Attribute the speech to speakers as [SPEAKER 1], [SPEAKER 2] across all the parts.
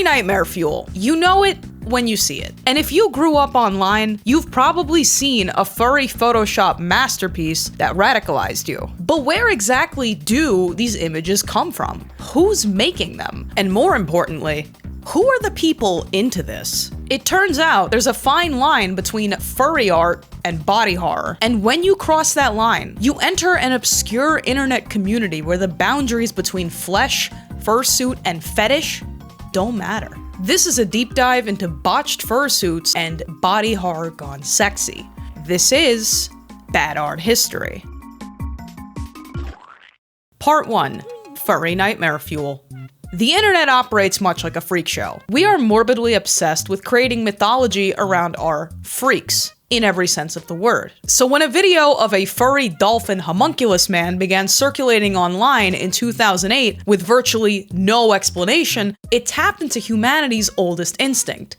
[SPEAKER 1] Furry nightmare fuel. You know it when you see it. And if you grew up online, you've probably seen a furry Photoshop masterpiece that radicalized you. But where exactly do these images come from? Who's making them? And more importantly, who are the people into this? It turns out there's a fine line between furry art and body horror. And when you cross that line, you enter an obscure internet community where the boundaries between flesh, fursuit, and fetish don't matter. This is a deep dive into botched fursuits and body horror gone sexy. This is Bad Art History. Part 1. Furry Nightmare Fuel. The internet operates much like a freak show. We are morbidly obsessed with creating mythology around our freaks, in every sense of the word. So when a video of a furry dolphin homunculus man began circulating online in 2008 with virtually no explanation, it tapped into humanity's oldest instinct: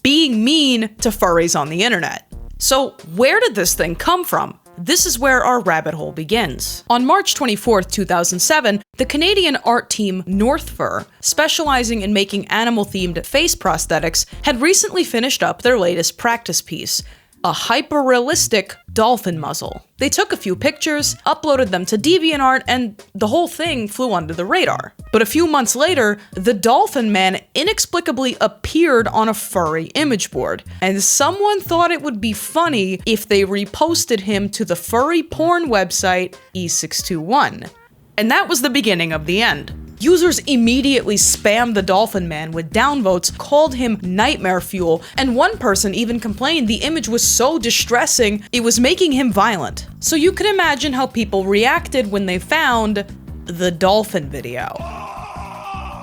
[SPEAKER 1] being mean to furries on the internet. So where did this thing come from? This is where our rabbit hole begins. On March 24th, 2007, the Canadian art team North Fur, specializing in making animal-themed face prosthetics, had recently finished up their latest practice piece, a hyper-realistic dolphin muzzle. They took a few pictures, uploaded them to DeviantArt, and the whole thing flew under the radar. But a few months later, the dolphin man inexplicably appeared on a furry image board, and someone thought it would be funny if they reposted him to the furry porn website E621. And that was the beginning of the end. Users immediately spammed the dolphin man with downvotes, called him nightmare fuel, and one person even complained the image was so distressing it was making him violent. So you can imagine how people reacted when they found the dolphin video.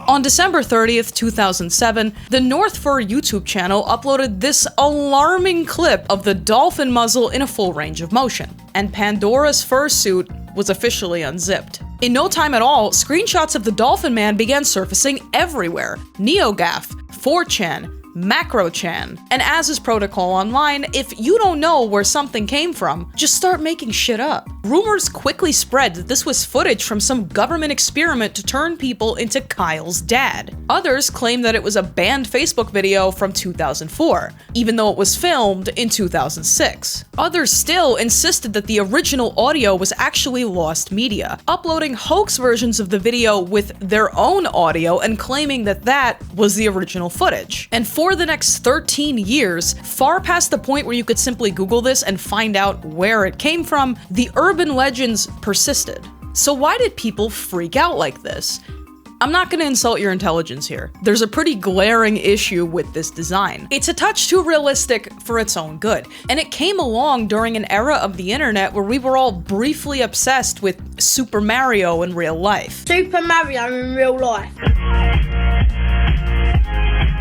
[SPEAKER 1] On December 30th, 2007, the North Fur YouTube channel uploaded this alarming clip of the dolphin muzzle in a full range of motion, and Pandora's fursuit was officially unzipped. In no time at all, screenshots of the dolphin man began surfacing everywhere. NeoGAF, 4chan, Macrochan. And as is protocol online, if you don't know where something came from, just start making shit up. Rumors quickly spread that this was footage from some government experiment to turn people into Kyle's dad. Others claim that it was a banned Facebook video from 2004, even though it was filmed in 2006. Others still insisted that the original audio was actually lost media, uploading hoax versions of the video with their own audio and claiming that that was the original footage. And for the next 13 years, far past the point where you could simply Google this and find out where it came from, the urban legends persisted. So why did people freak out like this? I'm not gonna insult your intelligence here. There's a pretty glaring issue with this design. It's a touch too realistic for its own good, and it came along during an era of the internet where we were all briefly obsessed with Super Mario in real life.
[SPEAKER 2] Super Mario in real life.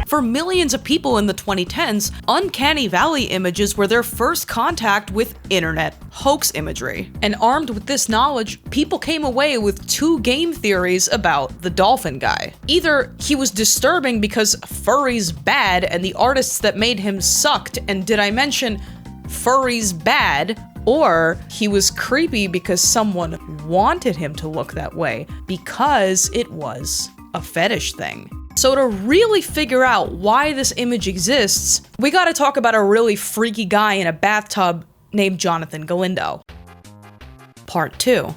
[SPEAKER 1] For millions of people in the 2010s, Uncanny Valley images were their first contact with internet hoax imagery. And armed with this knowledge, people came away with two game theories about the dolphin guy. Either he was disturbing because furry's bad and the artists that made him sucked, and did I mention furry's bad? Or he was creepy because someone wanted him to look that way, because it was a fetish thing. So to really figure out why this image exists, we gotta talk about a really freaky guy in a bathtub named Jonathan Galindo. Part 2.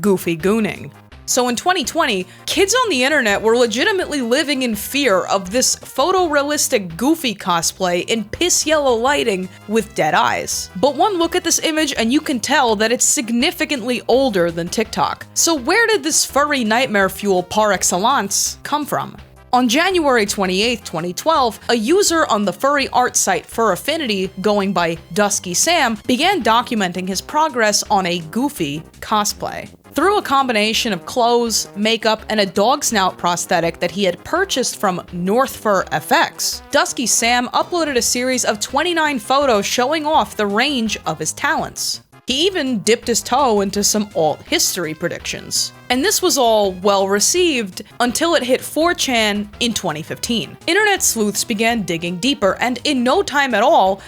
[SPEAKER 1] Goofy gooning. So in 2020, kids on the internet were legitimately living in fear of this photorealistic Goofy cosplay in piss yellow lighting with dead eyes. But one look at this image and you can tell that it's significantly older than TikTok. So where did this furry nightmare fuel par excellence come from? On January 28, 2012, a user on the furry art site Fur Affinity, going by Dusky Sam, began documenting his progress on a Goofy cosplay. Through a combination of clothes, makeup, and a dog snout prosthetic that he had purchased from North Fur FX, Dusky Sam uploaded a series of 29 photos showing off the range of his talents. He even dipped his toe into some alt history predictions. And this was all well received until it hit 4chan in 2015. Internet sleuths began digging deeper, and in no time at all,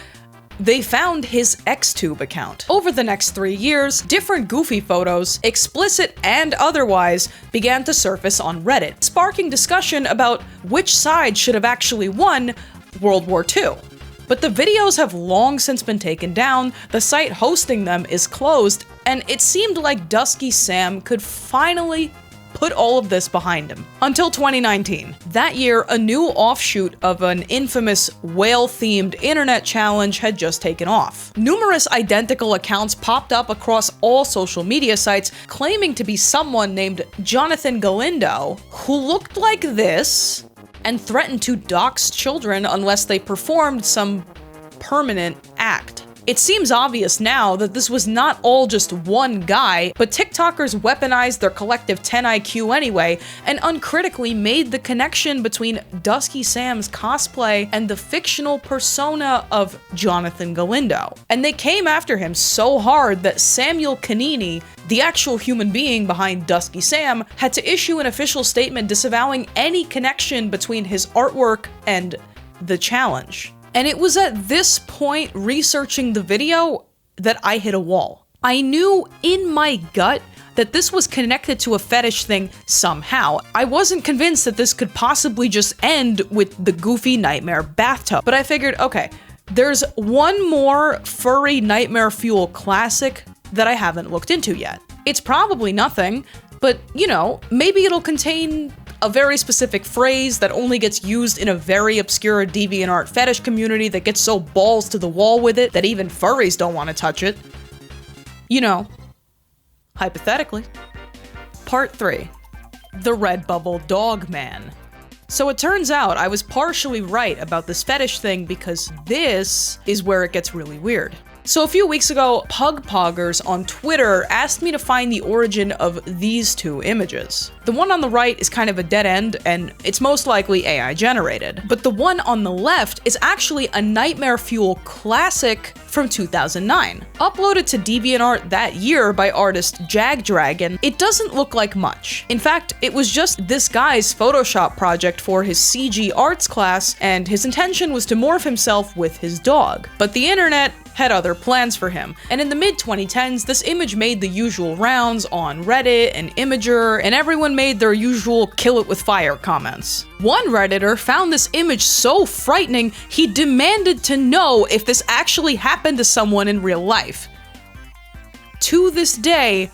[SPEAKER 1] they found his Xtube account. Over the next 3 years, different goofy photos, explicit and otherwise, began to surface on Reddit, sparking discussion about which side should have actually won World War II. But the videos have long since been taken down, the site hosting them is closed, and it seemed like Dusky Sam could finally put all of this behind him. Until 2019. That year, a new offshoot of an infamous whale-themed internet challenge had just taken off. Numerous identical accounts popped up across all social media sites claiming to be someone named Jonathan Galindo, who looked like this and threatened to dox children unless they performed some permanent act. It seems obvious now that this was not all just one guy, but TikTokers weaponized their collective 10 IQ anyway, and uncritically made the connection between Dusky Sam's cosplay and the fictional persona of Jonathan Galindo. And they came after him so hard that Samuel Canini, the actual human being behind Dusky Sam, had to issue an official statement disavowing any connection between his artwork and the challenge. And it was at this point, researching the video, that I hit a wall. I knew in my gut that this was connected to a fetish thing somehow. I wasn't convinced that this could possibly just end with the goofy nightmare bathtub, but I figured, okay, there's one more furry nightmare fuel classic that I haven't looked into yet. It's probably nothing, but you know, maybe it'll contain a very specific phrase that only gets used in a very obscure DeviantArt fetish community that gets so balls to the wall with it that even furries don't want to touch it. You know, hypothetically. Part 3. The Redbubble Dog Man. So it turns out I was partially right about this fetish thing because this is where it gets really weird. So a few weeks ago, Pugpoggers on Twitter asked me to find the origin of these two images. The one on the right is kind of a dead end, and it's most likely AI generated. But the one on the left is actually a Nightmare Fuel classic from 2009. Uploaded to DeviantArt that year by artist Jagdragon, it doesn't look like much. In fact, it was just this guy's Photoshop project for his CG arts class, and his intention was to morph himself with his dog. But the internet had other plans for him, and in the mid-2010s, this image made the usual rounds on Reddit and Imager, and everyone made their usual kill it with fire comments. One Redditor found this image so frightening, he demanded to know if this actually happened to someone in real life. To this day,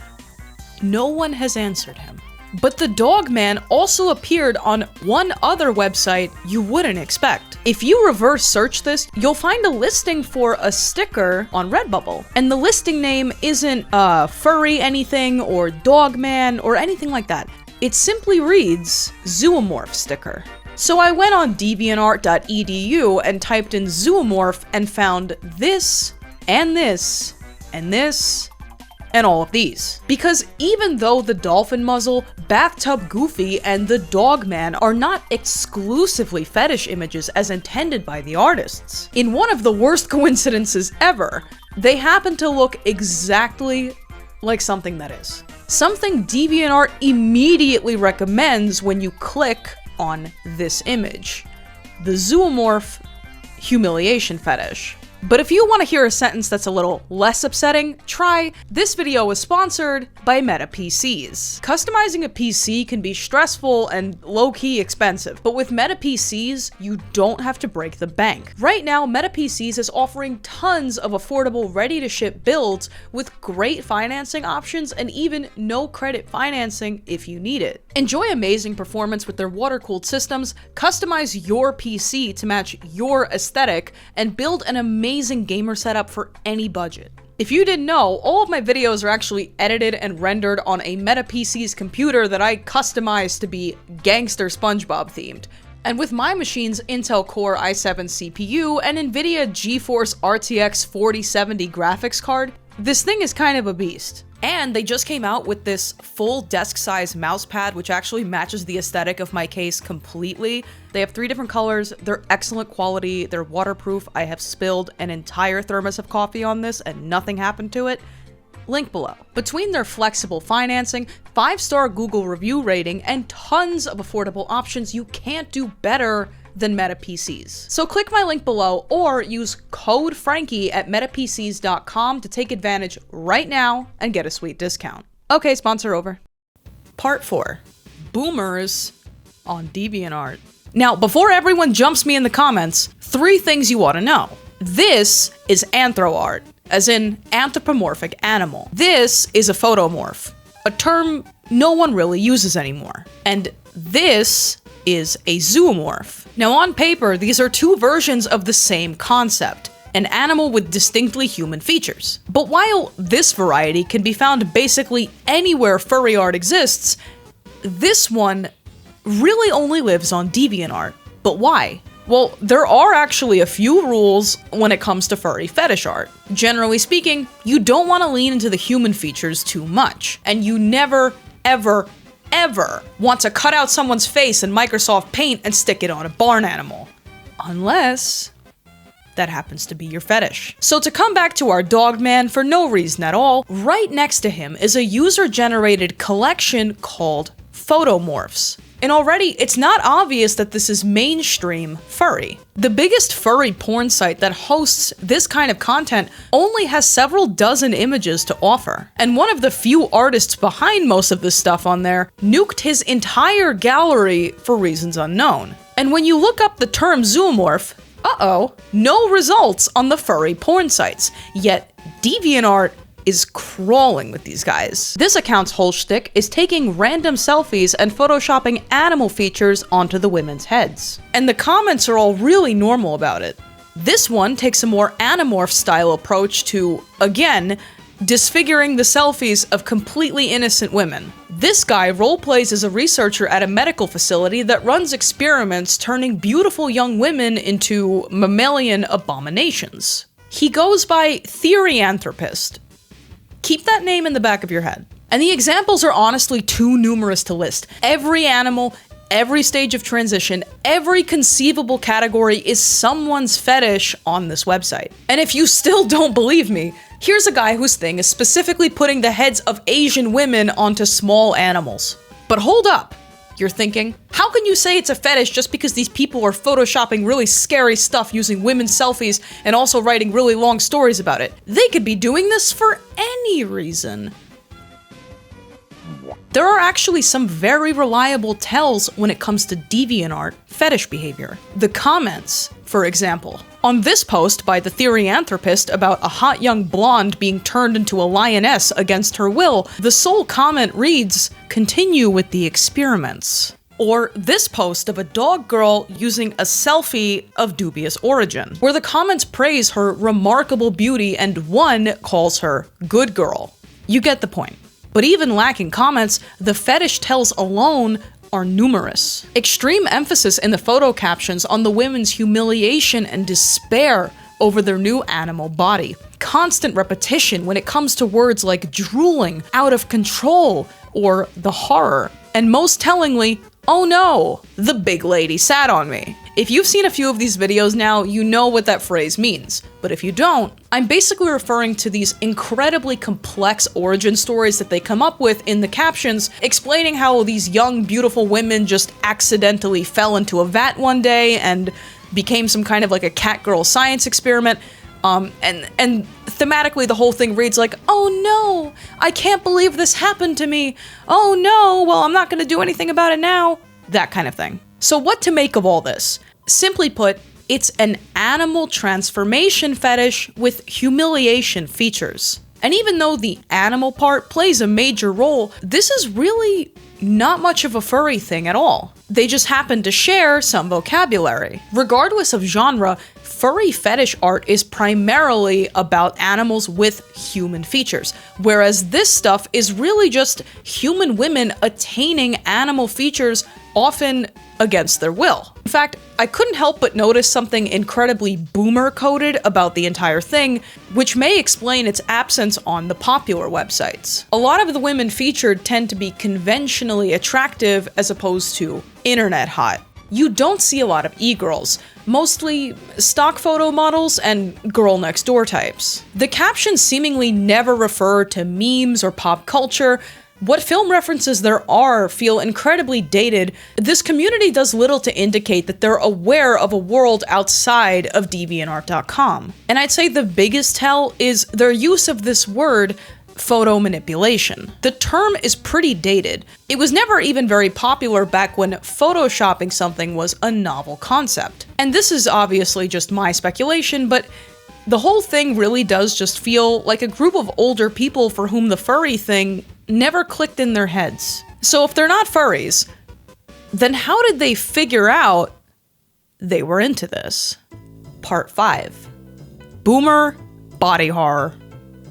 [SPEAKER 1] no one has answered him. But the dog man also appeared on one other website you wouldn't expect. If you reverse search this, you'll find a listing for a sticker on Redbubble. And the listing name isn't Furry anything or Dog Man or anything like that. It simply reads zoomorph sticker. So I went on deviantart.edu and typed in zoomorph and found this, and this, and this, and all of these. Because even though the dolphin muzzle, bathtub goofy, and the dog man are not exclusively fetish images as intended by the artists, in one of the worst coincidences ever, they happen to look exactly like something that is. Something DeviantArt immediately recommends when you click on this image. The zoomorph humiliation fetish. But if you want to hear a sentence that's a little less upsetting, try, this video was sponsored by Meta PCs. Customizing a PC can be stressful and low-key expensive, but with Meta PCs, you don't have to break the bank. Right now, Meta PCs is offering tons of affordable ready-to-ship builds with great financing options and even no credit financing if you need it. Enjoy amazing performance with their water-cooled systems, customize your PC to match your aesthetic, and build an amazing gamer setup for any budget. If you didn't know, all of my videos are actually edited and rendered on a Meta PC's computer that I customized to be gangster SpongeBob themed. And with my machine's Intel Core i7 CPU and NVIDIA GeForce RTX 4070 graphics card, this thing is kind of a beast. And they just came out with this full desk-size mouse pad, which actually matches the aesthetic of my case completely. They have 3 different colors, they're excellent quality, they're waterproof. I have spilled an entire thermos of coffee on this and nothing happened to it. Link below. Between their flexible financing, 5-star Google review rating, and tons of affordable options, you can't do better than Meta PCs. So click my link below or use code Frankie at metapcs.com to take advantage right now and get a sweet discount. Okay, sponsor over. Part 4. Boomers on DeviantArt. Now, before everyone jumps me in the comments, 3 things you ought to know. This is anthro-art, as in anthropomorphic animal. This is a photomorph, a term no one really uses anymore. And this is a zoomorph. Now on paper, these are 2 versions of the same concept, an animal with distinctly human features. But while this variety can be found basically anywhere furry art exists, this one really only lives on DeviantArt. But why? Well, there are actually a few rules when it comes to furry fetish art. Generally speaking, you don't want to lean into the human features too much, and you never, ever want to cut out someone's face in Microsoft Paint and stick it on a barn animal. Unless that happens to be your fetish. So to come back to our dog man for no reason at all, right next to him is a user-generated collection called Photomorphs. And already, it's not obvious that this is mainstream furry. The biggest furry porn site that hosts this kind of content only has several dozen images to offer. And one of the few artists behind most of this stuff on there nuked his entire gallery for reasons unknown. And when you look up the term zoomorph, no results on the furry porn sites. Yet DeviantArt is crawling with these guys. This account's whole shtick is taking random selfies and photoshopping animal features onto the women's heads. And the comments are all really normal about it. This one takes a more anamorph style approach to, again, disfiguring the selfies of completely innocent women. This guy roleplays as a researcher at a medical facility that runs experiments turning beautiful young women into mammalian abominations. He goes by therianthropist. Keep that name in the back of your head. And the examples are honestly too numerous to list. Every animal, every stage of transition, every conceivable category is someone's fetish on this website. And if you still don't believe me, here's a guy whose thing is specifically putting the heads of Asian women onto small animals. But hold up. You're thinking, how can you say it's a fetish just because these people are photoshopping really scary stuff using women's selfies and also writing really long stories about it? They could be doing this for any reason. There are actually some very reliable tells when it comes to DeviantArt fetish behavior. The comments, for example. On this post by the therianthropist about a hot young blonde being turned into a lioness against her will, the sole comment reads, "Continue with the experiments." Or this post of a dog girl using a selfie of dubious origin, where the comments praise her remarkable beauty and one calls her good girl. You get the point. But even lacking comments, the fetish tells alone are numerous. Extreme emphasis in the photo captions on the women's humiliation and despair over their new animal body. Constant repetition when it comes to words like drooling, out of control, or the horror. And most tellingly, oh no, the big lady sat on me. If you've seen a few of these videos now, you know what that phrase means. But if you don't, I'm basically referring to these incredibly complex origin stories that they come up with in the captions, explaining how these young, beautiful women just accidentally fell into a vat one day and became some kind of like a cat-girl science experiment. And thematically the whole thing reads like, oh no, I can't believe this happened to me. Oh no, well I'm not gonna do anything about it now. That kind of thing. So what to make of all this? Simply put, it's an animal transformation fetish with humiliation features. And even though the animal part plays a major role, this is really not much of a furry thing at all. They just happen to share some vocabulary. Regardless of genre, furry fetish art is primarily about animals with human features, whereas this stuff is really just human women attaining animal features, often against their will. In fact, I couldn't help but notice something incredibly boomer-coded about the entire thing, which may explain its absence on the popular websites. A lot of the women featured tend to be conventionally attractive as opposed to internet hot. You don't see a lot of e-girls, mostly stock photo models and girl next door types. The captions seemingly never refer to memes or pop culture. What film references there are feel incredibly dated. This community does little to indicate that they're aware of a world outside of DeviantArt.com. And I'd say the biggest tell is their use of this word, photo manipulation. The term is pretty dated. It was never even very popular back when photoshopping something was a novel concept. And this is obviously just my speculation, but the whole thing really does just feel like a group of older people for whom the furry thing never clicked in their heads. So if they're not furries, then how did they figure out they were into this? Part 5. Boomer body horror.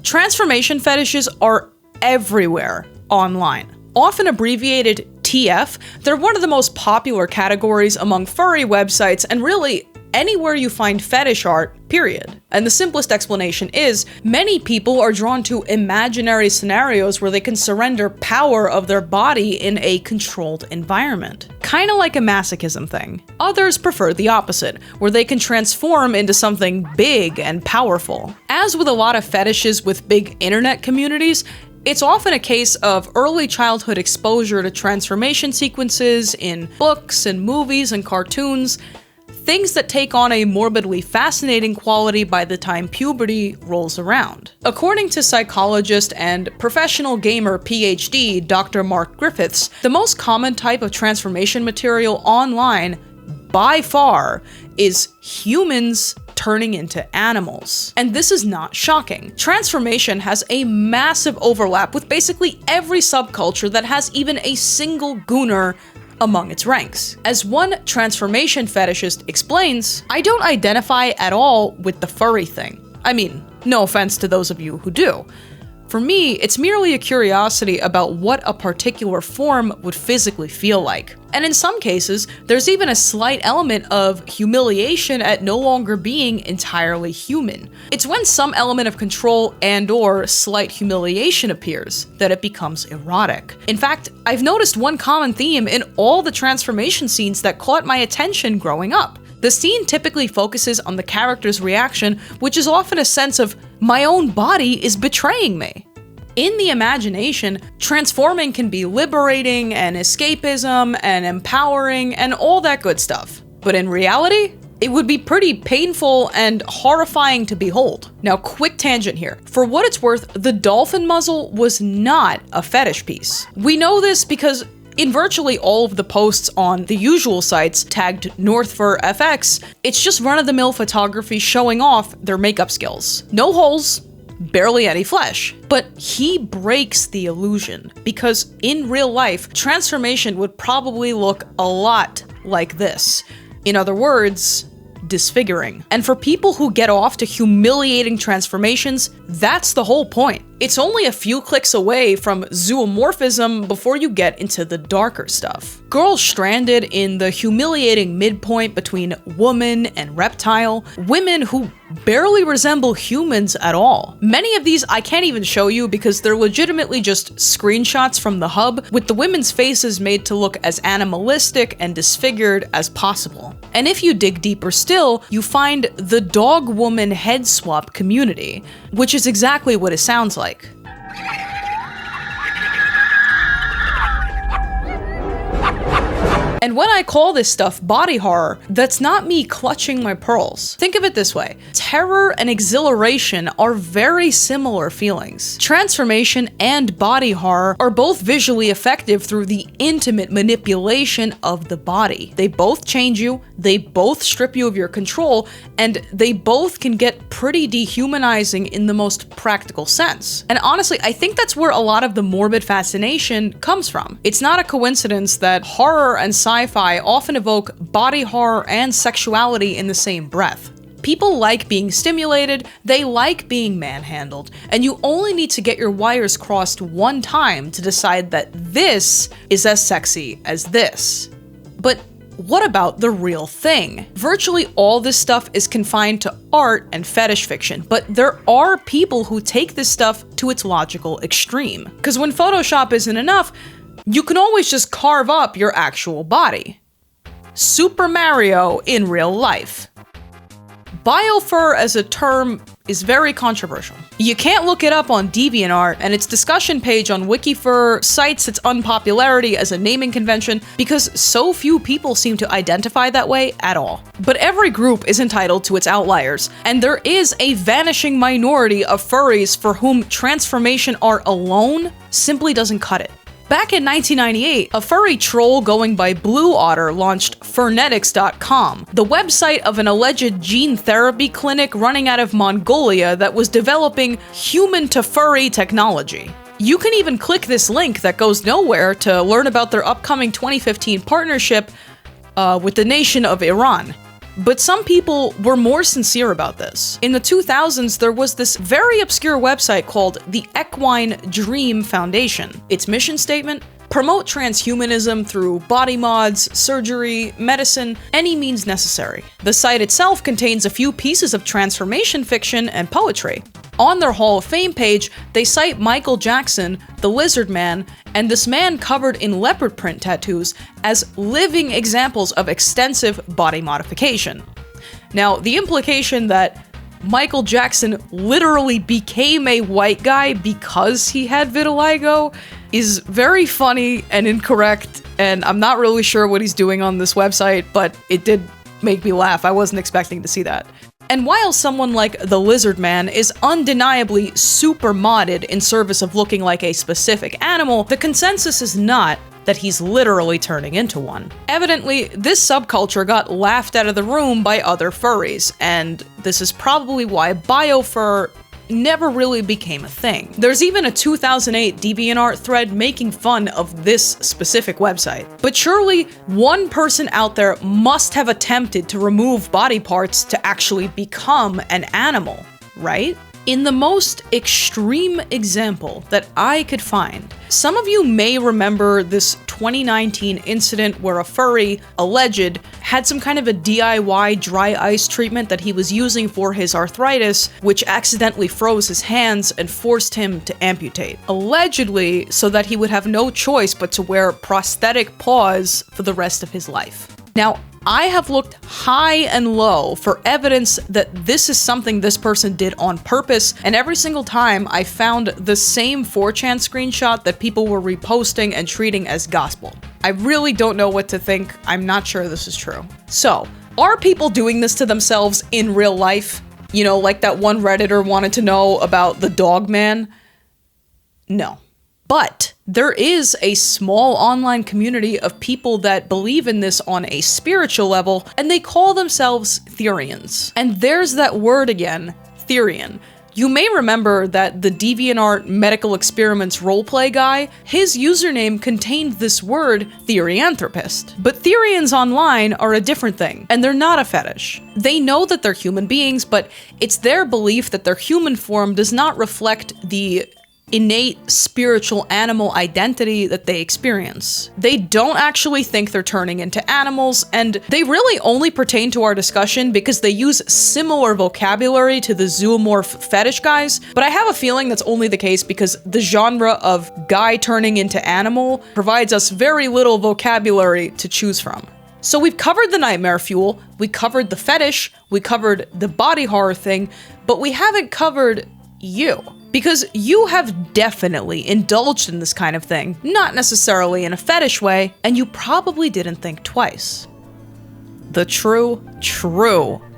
[SPEAKER 1] Transformation fetishes are everywhere online. Often abbreviated TF, they're one of the most popular categories among furry websites and really anywhere you find fetish art, period. And the simplest explanation is, many people are drawn to imaginary scenarios where they can surrender power of their body in a controlled environment. Kinda like a masochism thing. Others prefer the opposite, where they can transform into something big and powerful. As with a lot of fetishes with big internet communities, it's often a case of early childhood exposure to transformation sequences in books and movies and cartoons, things that take on a morbidly fascinating quality by the time puberty rolls around. According to psychologist and professional gamer PhD Dr. Mark Griffiths, the most common type of transformation material online, by far, is humans turning into animals. And this is not shocking. Transformation has a massive overlap with basically every subculture that has even a single gooner among its ranks. As one transformation fetishist explains, I don't identify at all with the furry thing. I mean, no offense to those of you who do. For me, it's merely a curiosity about what a particular form would physically feel like. And in some cases, there's even a slight element of humiliation at no longer being entirely human. It's when some element of control and/or slight humiliation appears that it becomes erotic. In fact, I've noticed one common theme in all the transformation scenes that caught my attention growing up. The scene typically focuses on the character's reaction, which is often a sense of, my own body is betraying me. In the imagination, transforming can be liberating and escapism and empowering and all that good stuff. But in reality, it would be pretty painful and horrifying to behold. Now, quick tangent here. For what it's worth, the dolphin muzzle was not a fetish piece. We know this because in virtually all of the posts on the usual sites tagged NorthFurFX, it's just run-of-the-mill photography showing off their makeup skills. No holes, barely any flesh. But he breaks the illusion, because in real life, transformation would probably look a lot like this. In other words, disfiguring. And for people who get off to humiliating transformations, that's the whole point. It's only a few clicks away from zoomorphism before you get into the darker stuff. Girls stranded in the humiliating midpoint between woman and reptile, women who barely resemble humans at all. Many of these I can't even show you because they're legitimately just screenshots from the hub, with the women's faces made to look as animalistic and disfigured as possible. And if you dig deeper still, you find the dog woman head swap community, which is exactly what it sounds like. And when I call this stuff body horror, that's not me clutching my pearls. Think of it this way. Terror and exhilaration are very similar feelings. Transformation and body horror are both visually effective through the intimate manipulation of the body. They both change you, they both strip you of your control, and they both can get pretty dehumanizing in the most practical sense. And honestly, I think that's where a lot of the morbid fascination comes from. It's not a coincidence that horror and sci-fi often evoke body horror and sexuality in the same breath. People like being stimulated, they like being manhandled, and you only need to get your wires crossed one time to decide that this is as sexy as this. But what about the real thing? Virtually all this stuff is confined to art and fetish fiction, but there are people who take this stuff to its logical extreme. Because when Photoshop isn't enough, you can always just carve up your actual body. Super Mario in real life. Biofur as a term is very controversial. You can't look it up on DeviantArt, and its discussion page on Wikifur cites its unpopularity as a naming convention because so few people seem to identify that way at all. But every group is entitled to its outliers, and there is a vanishing minority of furries for whom transformation art alone simply doesn't cut it. Back in 1998, a furry troll going by Blue Otter launched Furnetics.com, the website of an alleged gene therapy clinic running out of Mongolia that was developing human-to-furry technology. You can even click this link that goes nowhere to learn about their upcoming 2015 partnership with the nation of Iran. But some people were more sincere about this. In the 2000s, there was this very obscure website called the Equine Dream Foundation. Its mission statement? Promote transhumanism through body mods, surgery, medicine, any means necessary. The site itself contains a few pieces of transformation fiction and poetry. On their Hall of Fame page, they cite Michael Jackson, the Lizard Man, and this man covered in leopard print tattoos as living examples of extensive body modification. Now, the implication that Michael Jackson literally became a white guy because he had vitiligo is very funny and incorrect, and I'm not really sure what he's doing on this website, but it did make me laugh. I wasn't expecting to see that. And while someone like the Lizard Man is undeniably super modded in service of looking like a specific animal, the consensus is not that he's literally turning into one. Evidently, this subculture got laughed out of the room by other furries, and this is probably why biofur never really became a thing. There's even a 2008 DeviantArt thread making fun of this specific website. But surely, one person out there must have attempted to remove body parts to actually become an animal, right? In the most extreme example that I could find, some of you may remember this 2019 incident where a furry, alleged, had some kind of a DIY dry ice treatment that he was using for his arthritis, which accidentally froze his hands and forced him to amputate. Allegedly, so that he would have no choice but to wear prosthetic paws for the rest of his life. Now, I have looked high and low for evidence that this is something this person did on purpose, and every single time I found the same 4chan screenshot that people were reposting and treating as gospel. I really don't know what to think. I'm not sure this is true. So, are people doing this to themselves in real life? You know, like that one Redditor wanted to know about the dog man? No. But there is a small online community of people that believe in this on a spiritual level, and they call themselves therians. And there's that word again, therian. You may remember that the DeviantArt medical experiments roleplay guy, his username contained this word, therianthropist. But therians online are a different thing, and they're not a fetish. They know that they're human beings, but it's their belief that their human form does not reflect the innate spiritual animal identity that they experience. They don't actually think they're turning into animals, and they really only pertain to our discussion because they use similar vocabulary to the zoomorph fetish guys, but I have a feeling that's only the case because the genre of guy turning into animal provides us very little vocabulary to choose from. So we've covered the nightmare fuel, we covered the fetish, we covered the body horror thing, but we haven't covered you. Because you have definitely indulged in this kind of thing, not necessarily in a fetish way, and you probably didn't think twice. The true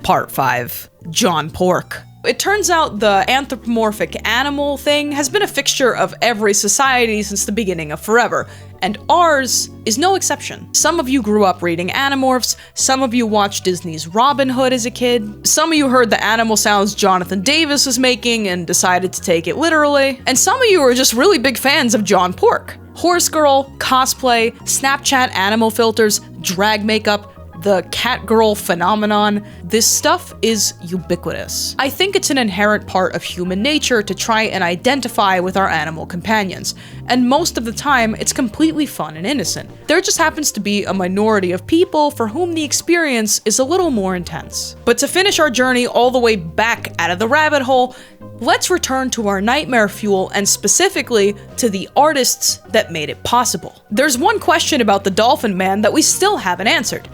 [SPEAKER 1] part 5, John Pork. It turns out the anthropomorphic animal thing has been a fixture of every society since the beginning of forever, and ours is no exception. Some of you grew up reading Animorphs, some of you watched Disney's Robin Hood as a kid, some of you heard the animal sounds Jonathan Davis was making and decided to take it literally, and some of you are just really big fans of John Pork. Horse girl, cosplay, Snapchat animal filters, drag makeup, the catgirl phenomenon, this stuff is ubiquitous. I think it's an inherent part of human nature to try and identify with our animal companions, and most of the time it's completely fun and innocent. There just happens to be a minority of people for whom the experience is a little more intense. But to finish our journey all the way back out of the rabbit hole, let's return to our nightmare fuel and specifically to the artists that made it possible. There's one question about the Dolphin Man that we still haven't answered.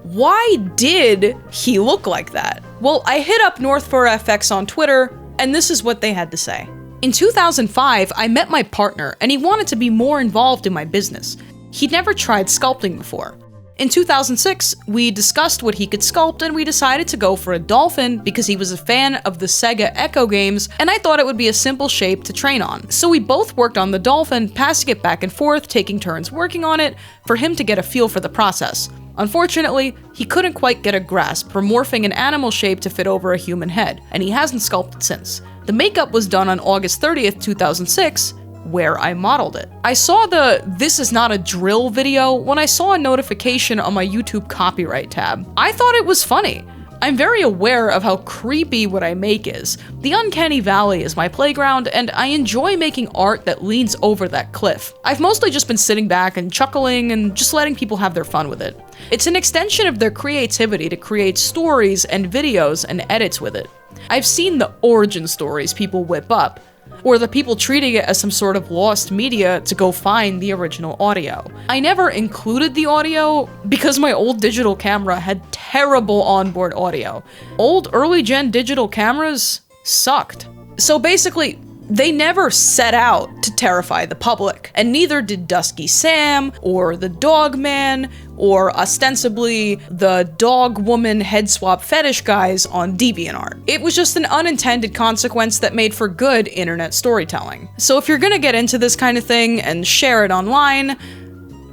[SPEAKER 1] Why did he look like that? Well, I hit up North4FX on Twitter, and this is what they had to say. In 2005, I met my partner, and he wanted to be more involved in my business. He'd never tried sculpting before. In 2006, we discussed what he could sculpt, and we decided to go for a dolphin because he was a fan of the Sega Echo games, and I thought it would be a simple shape to train on. So we both worked on the dolphin, passing it back and forth, taking turns working on it, for him to get a feel for the process. Unfortunately, he couldn't quite get a grasp for morphing an animal shape to fit over a human head, and he hasn't sculpted since. The makeup was done on August 30th, 2006, where I modeled it. I saw the "This is not a drill" video when I saw a notification on my YouTube copyright tab. I thought it was funny. I'm very aware of how creepy what I make is. The uncanny valley is my playground, and I enjoy making art that leans over that cliff. I've mostly just been sitting back and chuckling and just letting people have their fun with it. It's an extension of their creativity to create stories and videos and edits with it. I've seen the origin stories people whip up, or the people treating it as some sort of lost media to go find the original audio. I never included the audio because my old digital camera had terrible onboard audio. Old early gen digital cameras sucked. So basically, they never set out to terrify the public, and neither did Dusky Sam, or the Dog Man, or ostensibly the dog woman head swap fetish guys on DeviantArt. It was just an unintended consequence that made for good internet storytelling. So if you're gonna get into this kind of thing and share it online,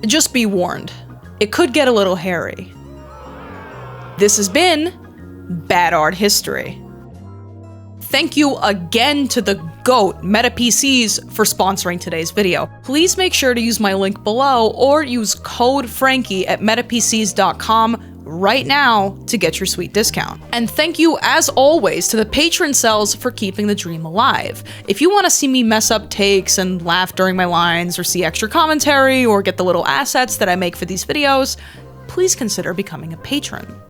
[SPEAKER 1] just be warned. It could get a little hairy. This has been Bad Art History. Thank you again to the GOAT, MetaPCs, for sponsoring today's video. Please make sure to use my link below or use code Frankie at metapcs.com right now to get your sweet discount. And thank you, as always, to the patron cells for keeping the dream alive. If you want to see me mess up takes and laugh during my lines, or see extra commentary, or get the little assets that I make for these videos, please consider becoming a patron.